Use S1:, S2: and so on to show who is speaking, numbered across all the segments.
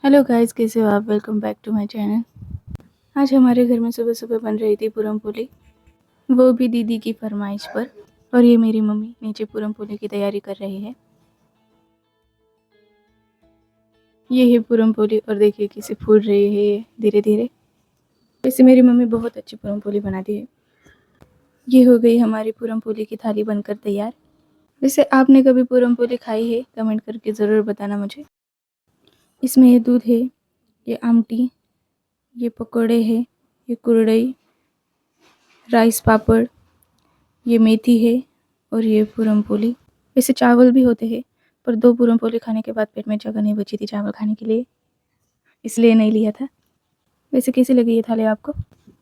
S1: Hello guys, कैसे हो आप? Welcome back to my channel. आज हमारे घर में सुबह सुबह बन रही थी पूरम पोली, वो भी दीदी की फरमाइश पर। और ये मेरी मम्मी नीचे पूरम पोली की तैयारी कर रही है। ये है पूरम पोली और देखिए कैसे फूल रही है ये धीरे धीरे। वैसे मेरी मम्मी बहुत अच्छी पूरम पोली बनाती है। ये हो गई हमारी पूरम पोली की थाली बनकर तैयार। वैसे आपने कभी पूरम पोली खाई है? कमेंट करके ज़रूर बताना मुझे। इसमें ये दूध है, ये आमटी, ये पकौड़े हैं, ये कुरडई, राइस पापड़, ये मेथी है और ये पूरम पोली। वैसे चावल भी होते हैं, पर 2 पूरम पोली खाने के बाद पेट में जगह नहीं बची थी चावल खाने के लिए, इसलिए नहीं लिया था। वैसे कैसी लगी ये थाली आपको?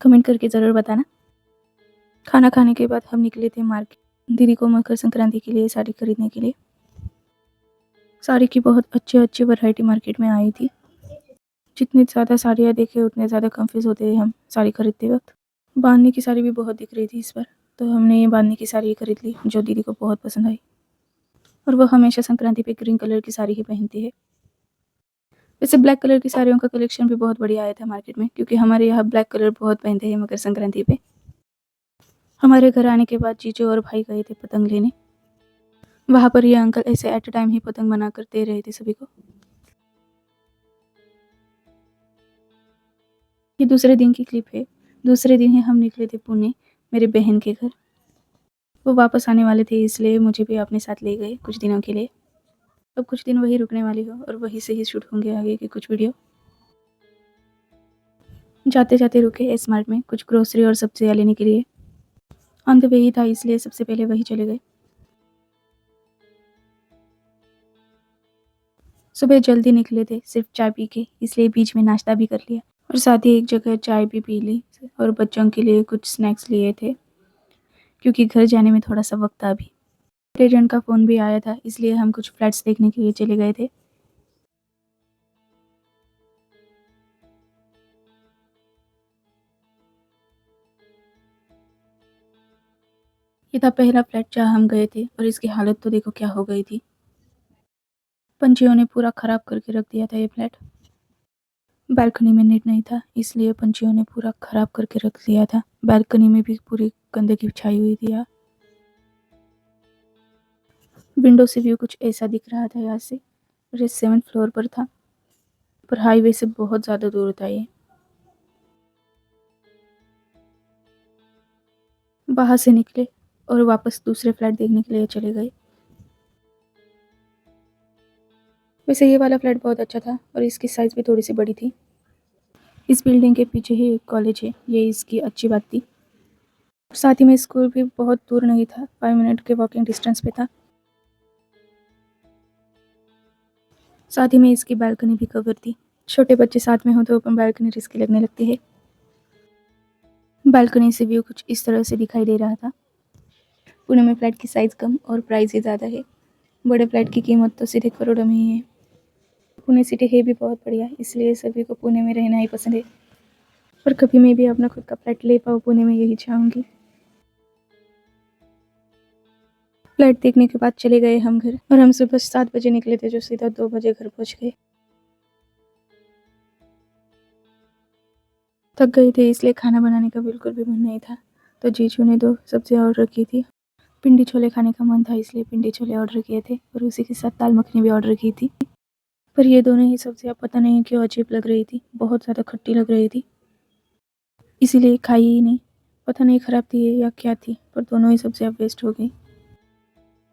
S1: कमेंट करके ज़रूर बताना। खाना खाने के बाद हम निकले थे मार्केट दीदी को मकर संक्रांति के लिए साड़ी खरीदने के लिए। साड़ी की बहुत अच्छी अच्छी वैरायटी मार्केट में आई थी। जितनी ज़्यादा साड़ियाँ देखे उतने ज़्यादा कंफ्यूज होते हैं हम साड़ी खरीदते वक्त। बांधनी की साड़ी भी बहुत दिख रही थी इस बार, तो हमने ये बांधनी की साड़ी खरीद ली जो दीदी को बहुत पसंद आई। और वो हमेशा संक्रांति पे ग्रीन कलर की साड़ी ही पहनती है। वैसे ब्लैक कलर की साड़ियों का कलेक्शन भी बहुत बढ़िया आया था मार्केट में, क्योंकि हमारे यहाँ ब्लैक कलर बहुत पहनते हैं मकर संक्रांति पे। हमारे घर आने के बाद जीजू और भाई गए थे पतंग लेने। वहाँ पर ये अंकल ऐसे एट अ टाइम ही पतंग बना कर दे रहे थे सभी को। ये दूसरे दिन की क्लिप है। दूसरे दिन ही हम निकले थे पुणे मेरे बहन के घर। वो वापस आने वाले थे, इसलिए मुझे भी अपने साथ ले गए कुछ दिनों के लिए। अब कुछ दिन वहीं रुकने वाली हो और वहीं से ही शूट होंगे आगे के कुछ वीडियो। जाते जाते रुके एस मार्ट में कुछ ग्रोसरी और सब्जियाँ लेने के लिए। ऑन द वे ही था, इसलिए सबसे पहले वहीं चले गए। सुबह जल्दी निकले थे सिर्फ चाय पी के, इसलिए बीच में नाश्ता भी कर लिया और साथ ही एक जगह चाय भी पी ली और बच्चों के लिए कुछ स्नैक्स लिए थे, क्योंकि घर जाने में थोड़ा सा वक्त था अभी। एजेंट का फ़ोन भी आया था, इसलिए हम कुछ फ्लैट्स देखने के लिए चले गए थे। ये था पहला फ्लैट जहाँ हम गए थे और इसकी हालत तो देखो क्या हो गई थी। पंछियों ने पूरा ख़राब करके रख दिया था ये फ्लैट। बालकनी में नेट नहीं था, इसलिए पंछियों ने पूरा ख़राब करके रख दिया था। बालकनी में भी पूरी गंदगी छाई हुई थी यहाँ। विंडो से व्यू कुछ ऐसा दिख रहा था यहाँ से, और ये 7th फ्लोर पर था, पर हाईवे से बहुत ज़्यादा दूर था ये। बाहर से निकले और वापस दूसरे फ्लैट देखने के लिए चले गए। वैसे ये वाला फ्लैट बहुत अच्छा था और इसकी साइज़ भी थोड़ी सी बड़ी थी। इस बिल्डिंग के पीछे ही एक कॉलेज है, ये इसकी अच्छी बात थी। साथ ही में स्कूल भी बहुत दूर नहीं था, 5 मिनट के वॉकिंग डिस्टेंस पे था। साथ ही में इसकी बालकनी भी कवर थी। छोटे बच्चे साथ में हो तो ओपन बालकनी रिस्की लगने लगती है। बालकनी से व्यू कुछ इस तरह से दिखाई दे रहा था। पुणे में फ्लैट की साइज़ कम और प्राइस ही ज़्यादा है। बड़े फ्लैट की कीमत तो सीधे करोड़ों में ही है। पुणे सिटी है भी बहुत बढ़िया, इसलिए सभी को पुणे में रहना ही पसंद है। पर कभी मैं भी अपना खुद का फ्लैट ले पाऊँ पुणे में, यही चाहूँगी। फ्लैट देखने के बाद चले गए हम घर, और हम सुबह 7 बजे निकले थे जो सीधा 2 बजे घर पहुँच गए। थक गए थे, इसलिए खाना बनाने का बिल्कुल भी मन नहीं था, तो जीजू ने 2 सब्जियाँ ऑर्डर की थी। पिंडी छोले खाने का मन था, इसलिए पिंडी छोले ऑर्डर किए थे और उसी के साथ दाल मखनी भी ऑर्डर की थी। पर ये दोनों ही सब्जियाँ पता नहीं क्यों अजीब लग रही थी, बहुत ज़्यादा खट्टी लग रही थी, इसीलिए खाई ही नहीं। पता नहीं ख़राब थी या क्या थी, पर दोनों ही सब्जियाँ वेस्ट हो गई।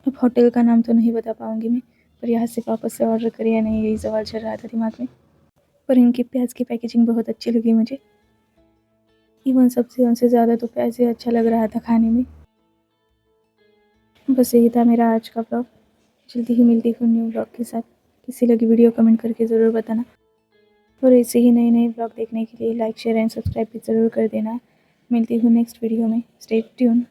S1: अब होटल का नाम तो नहीं बता पाऊँगी मैं, पर यहाँ से वापस से ऑर्डर करें या नहीं, यही सवाल चल रहा था दिमाग में। पर इनकी प्याज की पैकेजिंग बहुत अच्छी लगी मुझे। इवन सब्जियों से ज़्यादा तो प्याज ही अच्छा लग रहा था खाने में। बस यही था मेरा आज का ब्लॉग। जल्दी ही मिलती हूँ न्यू ब्लॉग के साथ। कैसी लगी वीडियो कमेंट करके ज़रूर बताना, और ऐसे ही नए नए ब्लॉग देखने के लिए लाइक शेयर एंड सब्सक्राइब भी ज़रूर कर देना। मिलती हूँ नेक्स्ट वीडियो में। Stay tune.